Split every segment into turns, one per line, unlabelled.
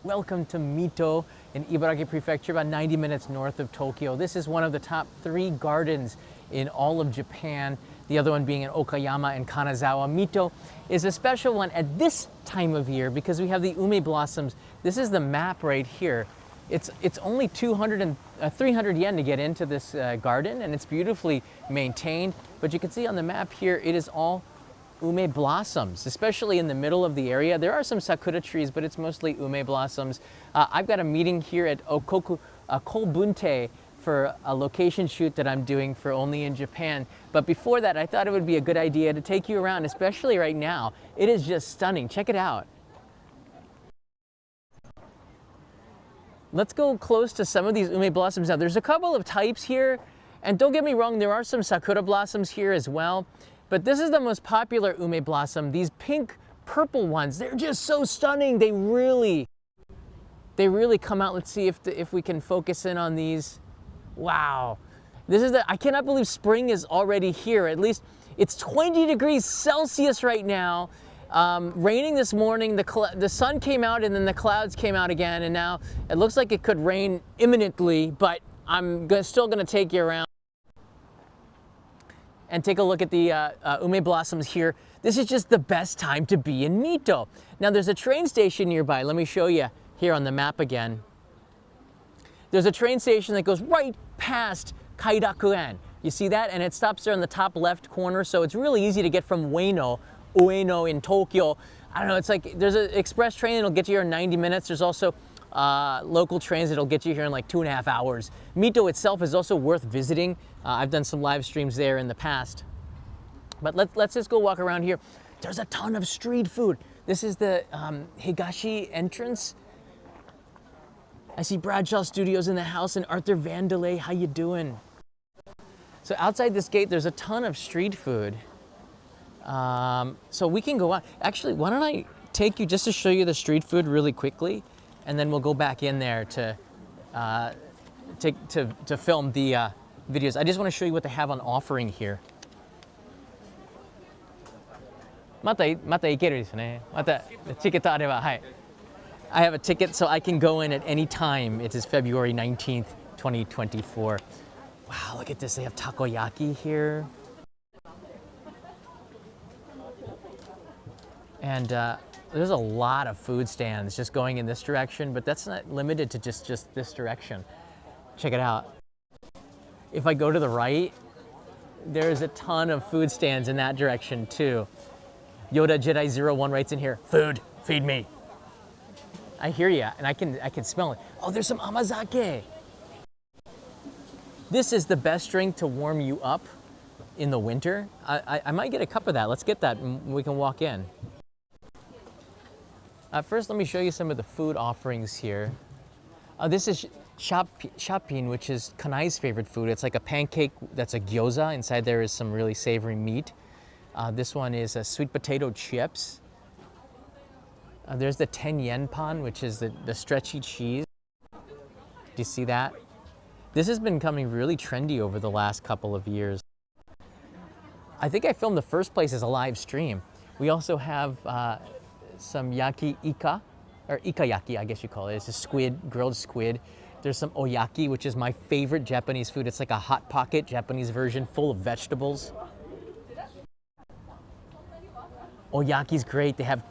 Welcome to Mito in Ibaraki Prefecture, about 90 minutes north of Tokyo. This is one of the top 3 gardens in all of Japan, the other one being in Okayama and Kanazawa. Mito is a special one at this time of year because we have the ume blossoms. This is the map right here. It's only 300 yen to get into this garden, and it's beautifully maintained. But you can see on the map here, it is all ume blossoms, especially in the middle of the area. There are some sakura trees, but it's mostly ume blossoms. I've got a meeting here at Kobunte for a location shoot that I'm doing for Only in Japan. But before that, I thought it would be a good idea to take you around, especially right now. It is just stunning. Check it out. Let's go close to some of these ume blossoms. Now, there's a couple of types here, and don't get me wrong, there are some sakura blossoms here as well. But this is the most popular ume blossom. These pink purple ones, they're just so stunning. They really come out. Let's see if we can focus in on these. Wow. I cannot believe spring is already here. At least it's 20 degrees Celsius right now. Raining this morning, the sun came out and then the clouds came out again, and now it looks like it could rain imminently, but I'm still gonna take you around and take a look at the ume blossoms here. This is just the best time to be in Mito. Now there's a train station nearby. Let me show you here on the map again. There's a train station that goes right past KAIRAKUEN. You see that? And it stops there in the top left corner, so it's really easy to get from Ueno in Tokyo. I don't know, it's like there's an express train that'll get you here in 90 minutes. There's also local trains that'll get you here in like 2.5 hours. Mito itself is also worth visiting. I've done some live streams there in the past. But let's just go walk around here. There's a ton of street food. This is the Higashi entrance. I see Bradshaw Studios in the house and Arthur Vandelay. How you doing? So outside this gate, there's a ton of street food. So we can go out. Actually, why don't I take you just to show you the street food really quickly, and then we'll go back in there to film the videos. I just want to show you what they have on offering here. また行けるですね。またチケットあれば、はい。I have a ticket so I can go in at any time. It is February 19th, 2024. Wow, look at this. They have takoyaki here. And there's a lot of food stands just going in this direction, but that's not limited to just this direction. Check it out. If I go to the right, there's a ton of food stands in that direction too. Yoda Jedi 01 writes in here, food, feed me. I hear ya, and I can smell it. Oh, there's some Amazake. This is the best drink to warm you up in the winter. I might get a cup of that. Let's get that and we can walk in. First, let me show you some of the food offerings here. This is shappin, which is Kanai's favorite food. It's like a pancake that's a gyoza. Inside there is some really savory meat. This one is sweet potato chips. There's the 10 yen pan, which is the stretchy cheese. Do you see that? This has been becoming really trendy over the last couple of years. I think I filmed the first place as a live stream. We also have some yaki ika, or ikayaki, I guess you call it. It's a squid, grilled squid. There's some oyaki, which is my favorite Japanese food. It's like a hot pocket Japanese version full of vegetables. Oyaki's great. They have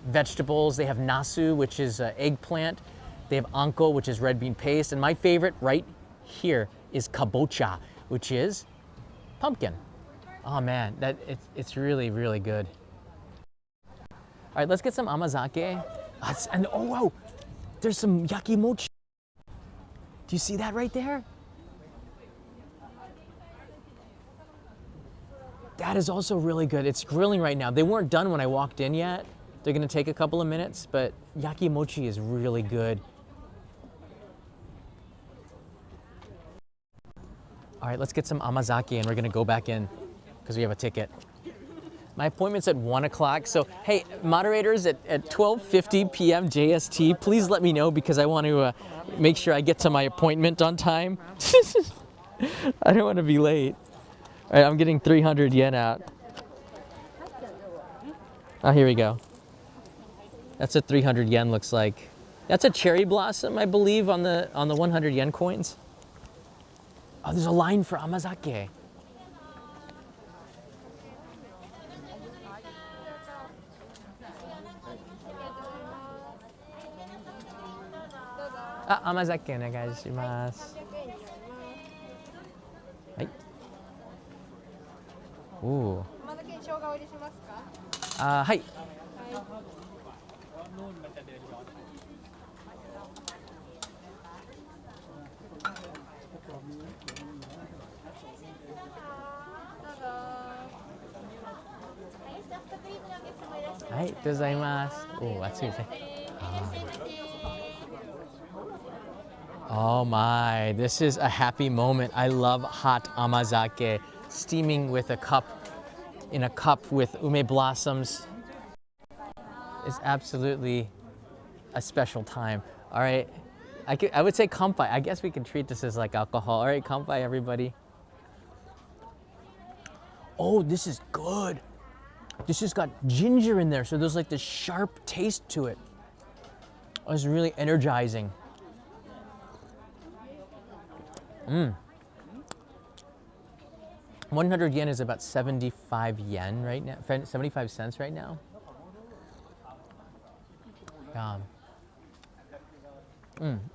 vegetables. They have nasu, which is eggplant. They have anko, which is red bean paste. And my favorite right here is kabocha, which is pumpkin. Oh man, it's really, really good. All right, let's get some amazake. And oh, wow, there's some yakimochi. Do you see that right there? That is also really good. It's grilling right now. They weren't done when I walked in yet. They're gonna take a couple of minutes, but yakimochi is really good. All right, let's get some amazake and we're gonna go back in because we have a ticket. My appointment's at 1 o'clock, so hey, moderators at 12:50 p.m. JST, please let me know because I want to make sure I get to my appointment on time. I don't want to be late. All right, I'm getting 300 yen out. Oh, here we go. That's what 300 yen looks like. That's a cherry blossom, I believe, on the 100 yen coins. Oh, there's a line for Amazake. Ah, Amazake お願いします。はい。おお。Amazake に生姜お入れしますか？あ、はい。はい、ありがとうございます。おお、熱いですね。Oh my, this is a happy moment. I love hot amazake, steaming with in a cup with ume blossoms. It's absolutely a special time. All right, I would say kanpai. I guess we can treat this as like alcohol. All right, kanpai everybody. Oh, this is good. This has got ginger in there, so there's like this sharp taste to it. Oh, it's really energizing. 100 yen is about 75 yen right now, 75 cents right now.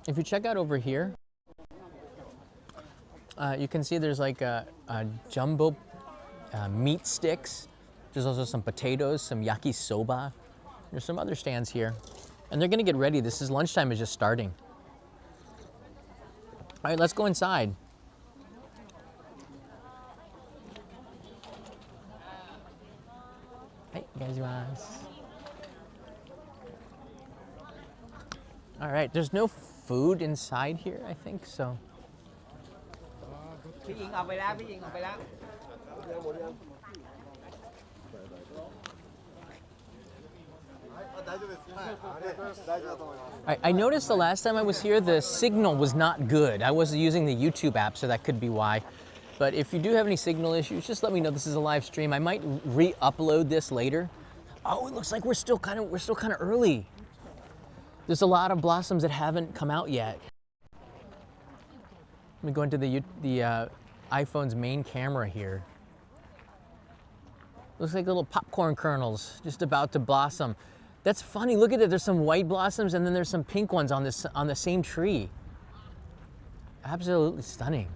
If you check out over here, you can see there's like a jumbo meat sticks. There's also some potatoes, some yakisoba. There's some other stands here. And they're gonna get ready. Lunchtime is just starting. All right, let's go inside. Hey, all right, there's no food inside here, I think, so. I noticed the last time I was here, the signal was not good. I was using the YouTube app, so that could be why. But if you do have any signal issues, just let me know. This is a live stream. I might re-upload this later. Oh, it looks like we're still kind of early. There's a lot of blossoms that haven't come out yet. Let me go into the iPhone's main camera here. Looks like little popcorn kernels just about to blossom. That's funny. Look at it. There's some white blossoms and then there's some pink ones on the same tree. Absolutely stunning.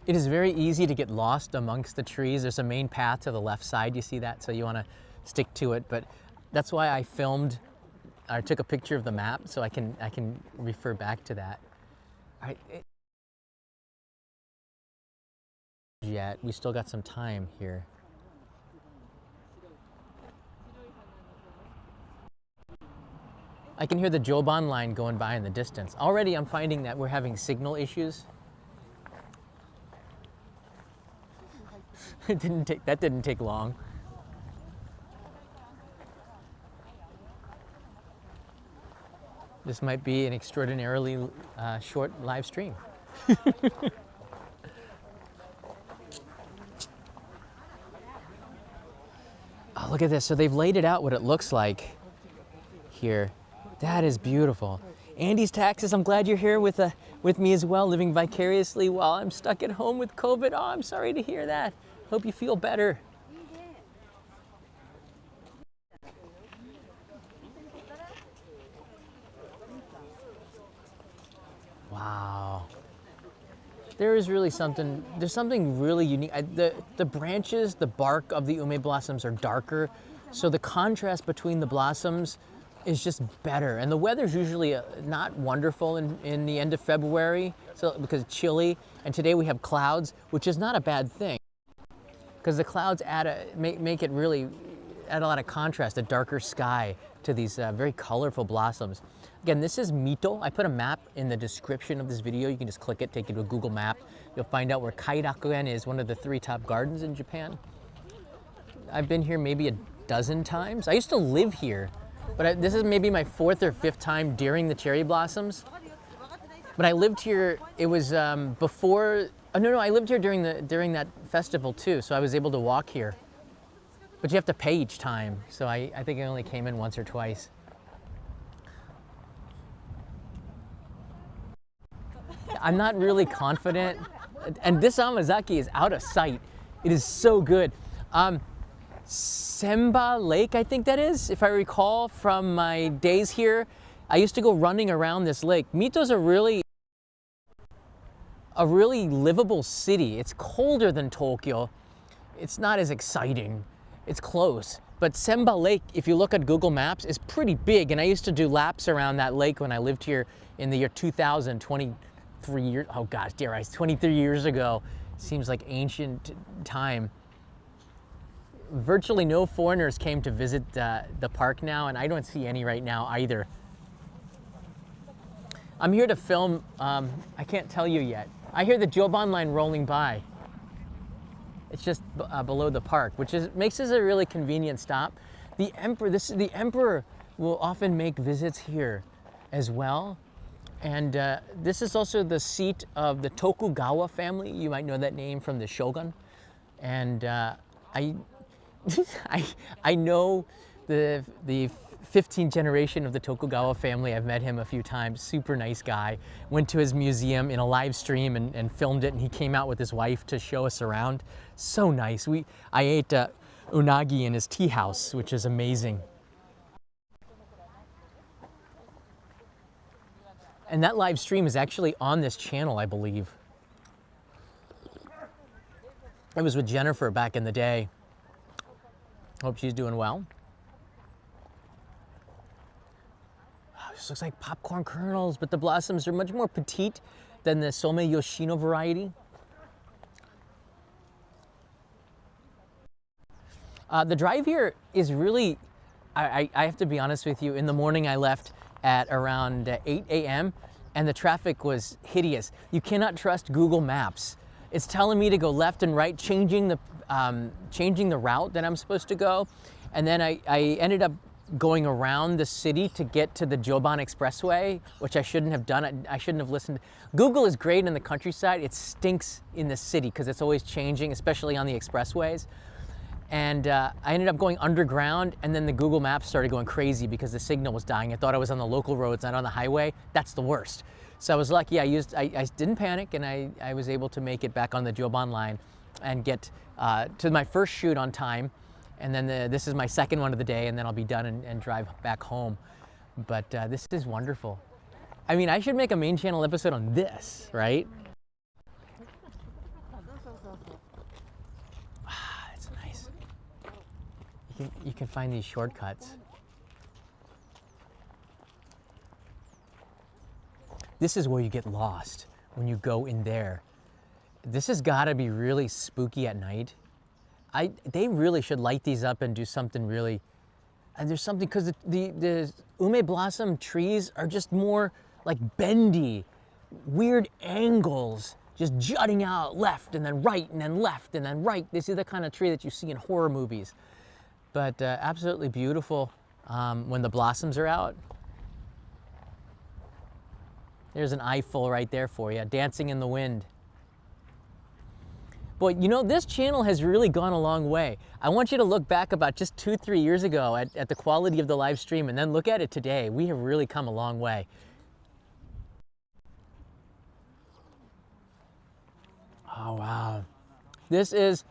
It is very easy to get lost amongst the trees. There's a main path to the left side. You see that? So you want to stick to it. But that's why I took a picture of the map so I can refer back to that. All right. Yet we still got some time here. I can hear the Joban line going by in the distance. Already I'm finding that we're having signal issues. That didn't take long. This might be an extraordinarily short live stream. Oh, look at this. So they've laid it out what it looks like here. That is beautiful. Andy's Taxes, I'm glad you're here with me as well, living vicariously while I'm stuck at home with COVID. Oh, I'm sorry to hear that. Hope you feel better. Wow. There's something really unique. The branches, the bark of the ume blossoms are darker, so the contrast between the blossoms is just better. And the weather's usually not wonderful in the end of February, so because it's chilly. And today we have clouds, which is not a bad thing, because the clouds make it really add a lot of contrast, a darker sky to these very colorful blossoms. Again, this is Mito. I put a map in the description of this video. You can just click it, take you to a Google map. You'll find out where KAIRAKUEN is, one of the 3 top gardens in Japan. I've been here maybe a dozen times. I used to live here, but this is maybe my 4th or 5th time during the cherry blossoms. But I lived here, it was before, oh, no, I lived here during that festival too, so I was able to walk here. But you have to pay each time, so I think I only came in once or twice. I'm not really confident, and this Amazake is out of sight. It is so good. Semba Lake, I think that is, if I recall from my days here. I used to go running around this lake. Mito's a really livable city. It's colder than Tokyo. It's not as exciting. It's close. But Semba Lake, if you look at Google Maps, is pretty big. And I used to do laps around that lake when I lived here in the year 2000, 23 years, oh gosh, dare I, 23 years ago. Seems like ancient time. Virtually no foreigners came to visit the park now, and I don't see any right now either. I'm here to film, I can't tell you yet. I hear the Joban line rolling by. It's just below the park, which makes this a really convenient stop. The emperor will often make visits here as well. And this is also the seat of the Tokugawa family. You might know that name from the Shogun. And I know the 15th generation of the Tokugawa family. I've met him a few times. Super nice guy. Went to his museum in a live stream and filmed it, and he came out with his wife to show us around. So nice. I ate unagi in his tea house, which is amazing. And that live stream is actually on this channel, I believe. I was with Jennifer back in the day. Hope she's doing well. This looks like popcorn kernels, but the blossoms are much more petite than the Some Yoshino variety. The drive here is really, I have to be honest with you, in the morning I left at around 8 a.m. and the traffic was hideous. You cannot trust Google Maps. It's telling me to go left and right, changing the route that I'm supposed to go. And then I ended up going around the city to get to the Joban Expressway, which I shouldn't have done. I shouldn't have listened. Google is great in the countryside. It stinks in the city because it's always changing, especially on the expressways. And I ended up going underground, and then the Google Maps started going crazy because the signal was dying. I thought I was on the local roads, not on the highway. That's the worst. So I was lucky. I didn't panic, and I was able to make it back on the Joban line and get to my first shoot on time. And then this is my second one of the day, and then I'll be done and drive back home. But this is wonderful. I mean, I should make a main channel episode on this, right? It's nice. You can find these shortcuts. This is where you get lost when you go in there. This has got to be really spooky at night. They really should light these up and do something really, and there's something, because the ume blossom trees are just more like bendy, weird angles, just jutting out left and then right and then left and then right. This is the kind of tree that you see in horror movies. But absolutely beautiful when the blossoms are out. There's an eyeful right there for you, dancing in the wind. But you know, this channel has really gone a long way. I want you to look back about just 2-3 years ago at the quality of the live stream, and then look at it today. We have really come a long way. Oh, wow. This is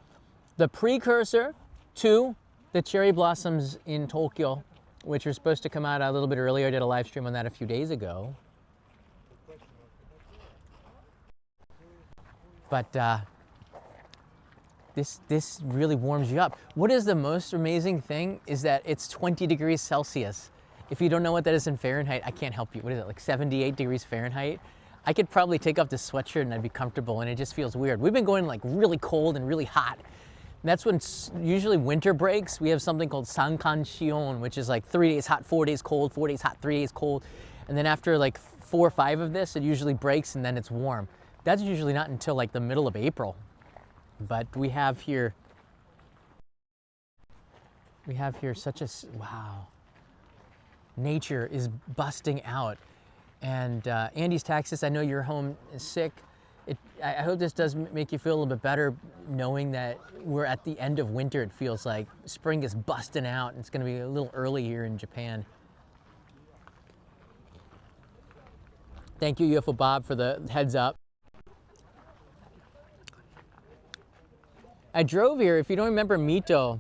the precursor to the cherry blossoms in Tokyo, which are supposed to come out a little bit earlier. I did a live stream on that a few days ago. But this really warms you up. What is the most amazing thing is that it's 20 degrees Celsius. If you don't know what that is in Fahrenheit, I can't help you. What is it, like 78 degrees Fahrenheit? I could probably take off this sweatshirt and I'd be comfortable, and it just feels weird. We've been going like really cold and really hot. And that's when usually winter breaks. We have something called Sankan Shion, which is like 3 days hot, 4 days cold, 4 days hot, 3 days cold. And then after like 4 or 5 of this, it usually breaks and then it's warm. That's usually not until like the middle of April. But we have here such a, wow. Nature is busting out. And Andy's Texas, I know you're home sick. I hope this does make you feel a little bit better, knowing that we're at the end of winter. It feels like spring is busting out, and it's going to be a little early here in Japan. Thank you, UFO Bob, for the heads up. I drove here, if you don't remember Mito,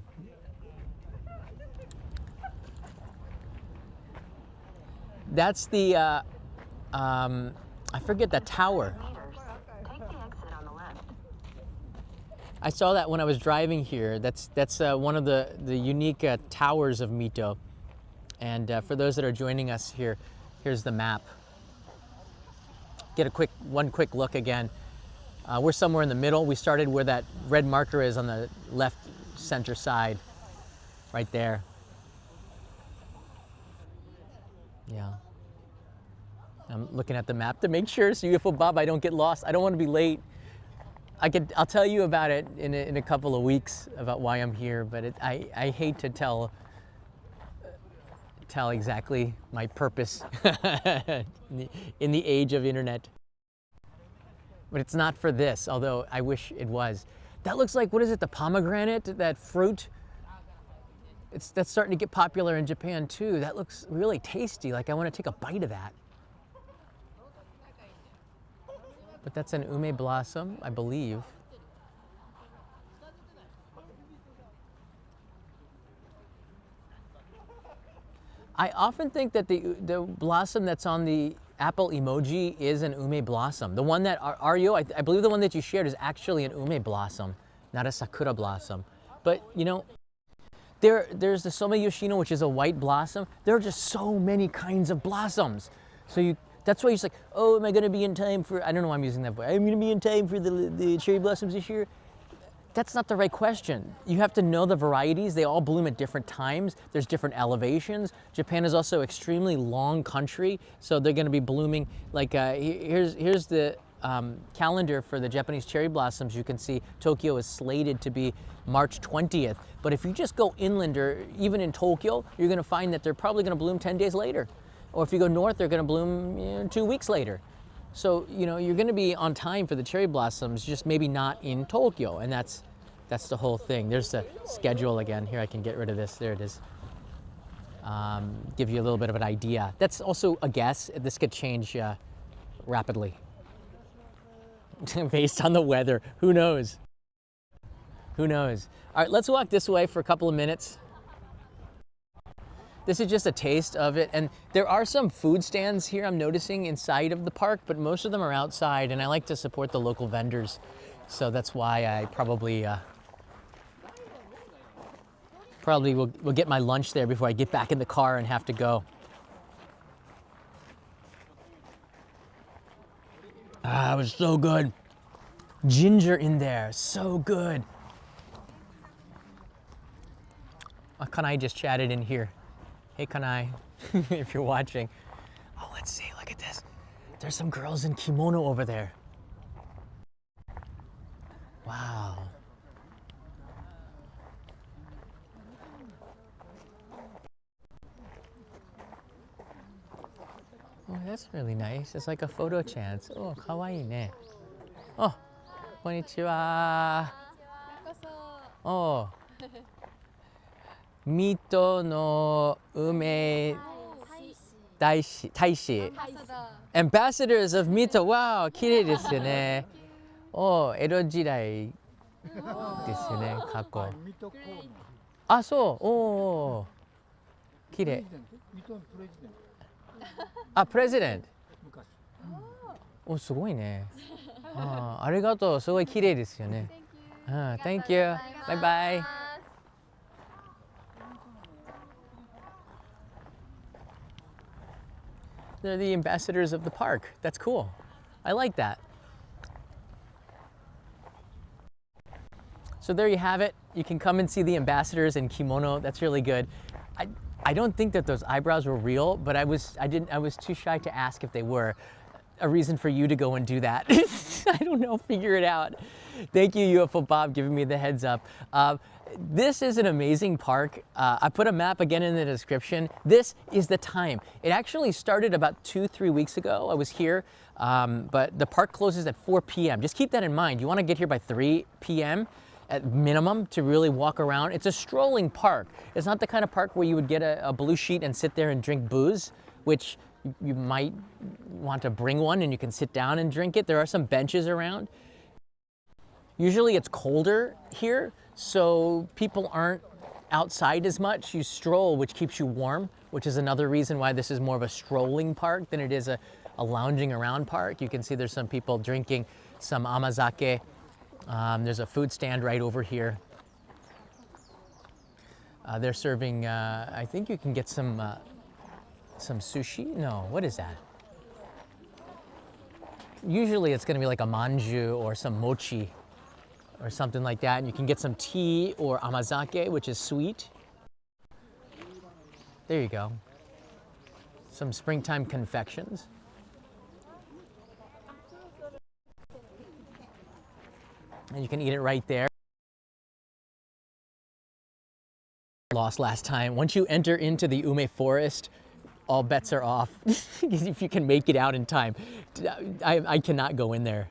that's the, I forget the tower. I saw that when I was driving here. That's one of the unique towers of Mito. And for those that are joining us here, here's the map. Get one quick look again. We're somewhere in the middle. We started where that red marker is on the left center side, right there. Yeah. I'm looking at the map to make sure, so UFO Bob, I don't get lost. I don't want to be late. I'll tell you about it in a couple of weeks about why I'm here, but I hate to tell exactly my purpose in the age of internet. But it's not for this, although I wish it was. That looks like, what is it, the pomegranate, that fruit? That's starting to get popular in Japan too. That looks really tasty, like I want to take a bite of that. But that's an ume blossom, I believe. I often think that the blossom that's on the apple emoji is an ume blossom. The one that, I believe the one that you shared is actually an ume blossom, not a sakura blossom. But you know, there's the Soma Yoshino, which is a white blossom. There are just so many kinds of blossoms. So that's why you're like, oh, am I going to be in time for, I don't know why I'm using that, but I'm going to be in time for the cherry blossoms this year. That's not the right question. You have to know the varieties. They all bloom at different times. There's different elevations. Japan is also extremely long country, so they're going to be blooming. Like here's the calendar for the Japanese cherry blossoms. You can see Tokyo is slated to be March 20th. But if you just go inland, or even in Tokyo, you're going to find that they're probably going to bloom 10 days later. Or if you go north, they're going to bloom 2 weeks later. So, you know, you're going to be on time for the cherry blossoms, just maybe not in Tokyo. And that's the whole thing. There's the schedule again. Here, I can get rid of this. There it is. Give you a little bit of an idea. That's also a guess. This could change rapidly based on the weather. Who knows? Who knows? All right, let's walk this way for a couple of minutes. This is just a taste of it, and there are some food stands here I'm noticing inside of the park, but most of them are outside, and I like to support the local vendors, so that's why I probably will get my lunch there before I get back in the car and have to go. Ah, it was so good. Ginger in there, so good. Kanai just chatted in here. Hey, Kanai, if you're watching. Oh, let's see, look at this. There's some girls in kimono over there. Wow. Oh, that's really nice. It's like a photo chance. Oh, kawaii ne. Oh, konnichiwa. Oh. Mito no ume taishi. Ambassadors of Mito. Wow, 綺麗ですよね。お、江戸時代ですよね、過去。あ、そう。おー、綺麗。あ、プレジデント。お、すごいね。ありがとう。すごい綺麗ですよね。Thank you. Bye bye. They're the ambassadors of the park. That's cool. I like that. So there you have it. You can come and see the ambassadors in kimono. That's really good. I don't think that those eyebrows were real, but I was too shy to ask if they were. A reason for you to go and do that. I don't know, figure it out. Thank you, UFO Bob, giving me the heads up. This is an amazing park. I put a map again in the description. This is the time. It actually started about 2-3 weeks ago. I was here, but the park closes at 4 p.m. Just keep that in mind. You want to get here by 3 p.m. at minimum to really walk around. It's a strolling park. It's not the kind of park where you would get a blue sheet and sit there and drink booze, which you might want to bring one and you can sit down and drink it. There are some benches around. Usually it's colder here, so people aren't outside as much. You stroll, which keeps you warm, which is another reason why this is more of a strolling park than it is a lounging around park. You can see there's some people drinking some Amazake. There's a food stand right over here. They're serving, I think you can get some sushi? No, what is that? Usually it's gonna be like a manju or some mochi or something like that. And you can get some tea or amazake, which is sweet. There you go. Some springtime confections. And you can eat it right there. Lost last time. Once you enter into the Ume Forest, all bets are off. If you can make it out in time. I cannot go in there.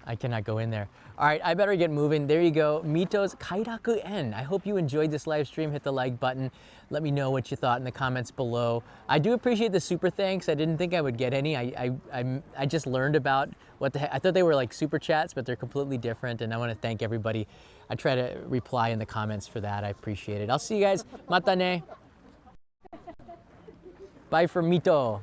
I cannot go in there. All right, I better get moving. There you go, Mito's KAIRAKUEN. I hope you enjoyed this live stream. Hit the like button. Let me know what you thought in the comments below. I do appreciate the super thanks. I didn't think I would get any. I just learned about what the heck. I thought they were like super chats, but they're completely different. And I want to thank everybody. I try to reply in the comments for that. I appreciate it. I'll see you guys. Mata ne. Bye from Mito.